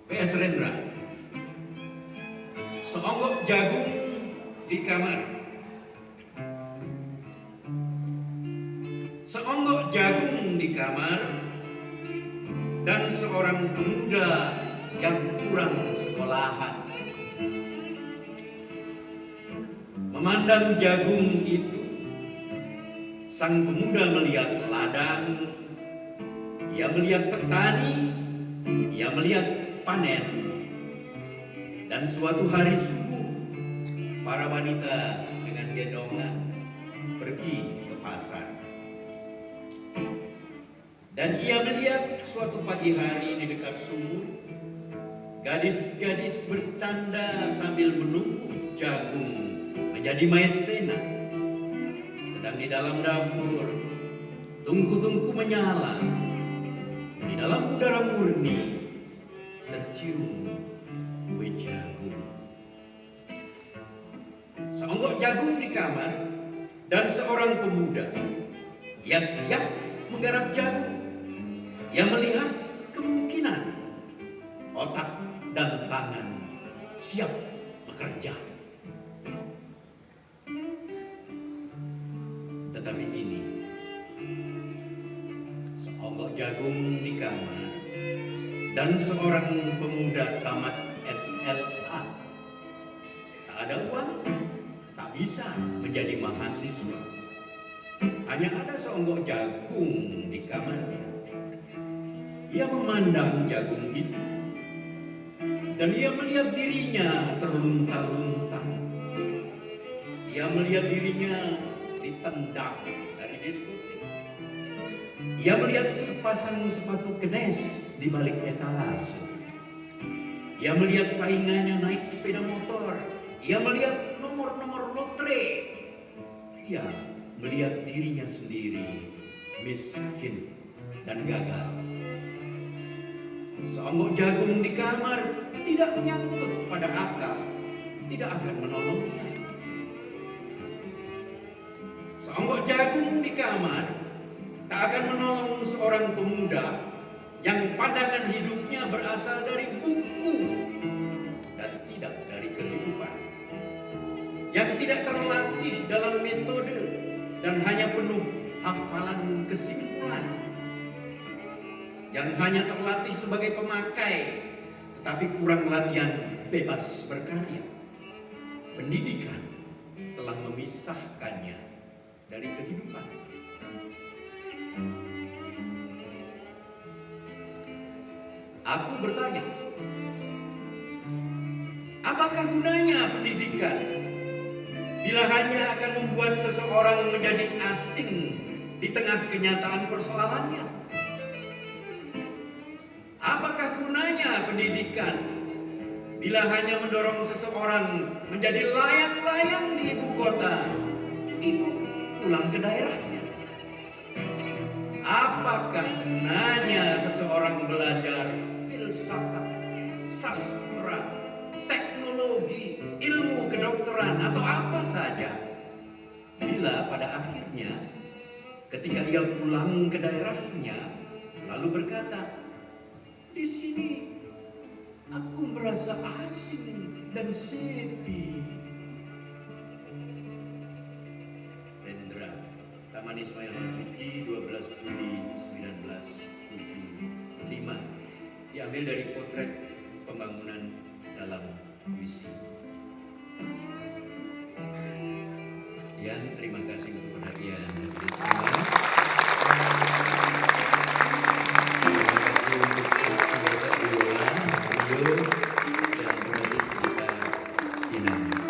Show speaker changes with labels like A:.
A: PS Rendra, seonggok jagung di kamar. Seonggok jagung di kamar dan seorang pemuda yang kurang sekolahan memandang jagung itu. Sang pemuda melihat ladang, ia melihat petani, ia melihat panen. Dan suatu hari subuh, para wanita dengan gendongan pergi ke pasar. Dan ia melihat suatu pagi hari di dekat sumur, gadis-gadis bercanda sambil menumpuk jagung menjadi maizena. Sedang di dalam dapur, tungku-tungku menyala. Di dalam udara murni tercium kue jagung. Seonggok jagung di kamar dan seorang pemuda. Ia siap menggarap jagung. Ia melihat kemungkinan. Otak dan tangan siap bekerja. Tetapi ini, seonggok jagung di kamar dan seorang pemuda tamat SLA. Tak ada uang, tak bisa menjadi mahasiswa. Hanya ada seonggok jagung di kamarnya. Ia memandang jagung itu dan ia melihat dirinya terlunta-lunta. Ia melihat dirinya ditendang dari diskotik. Ia melihat sepasang sepatu kenes di balik etalase. Ia melihat saingannya naik sepeda motor. Ia melihat nomor-nomor lotre. Ia melihat dirinya sendiri miskin dan gagal. Seonggok jagung di kamar tidak menyangkut pada akal, tidak akan menolongnya. Seonggok jagung di kamar tak akan menolong seorang pemuda yang pandangan hidupnya berasal dari buku dan tidak dari kehidupan, yang tidak terlatih dalam metode dan hanya penuh hafalan kesimpulan, yang hanya terlatih sebagai pemakai tetapi kurang latihan bebas berkarya. Pendidikan telah memisahkannya dari kehidupan. Aku bertanya, apakah gunanya pendidikan bila hanya akan membuat seseorang menjadi asing di tengah kenyataan persoalannya? Apakah gunanya pendidikan bila hanya mendorong seseorang menjadi layang-layang di ibu kota, ikut pulang ke daerahnya? Apakah gunanya seseorang belajar filsafat, sastra, teknologi, ilmu kedokteran, atau apa saja bila pada akhirnya ketika ia pulang ke daerahnya lalu berkata, di sini aku merasa asing dan sepi. Rendra, Taman Ismail Marzuki, 12 Juli 1975. Diambil dari potret pembangunan dalam puisi. Sekian, terima kasih untuk perhatian semua. Terima kasih untuk penjelasan Biola, Rio, dan penerbit kita Sinan.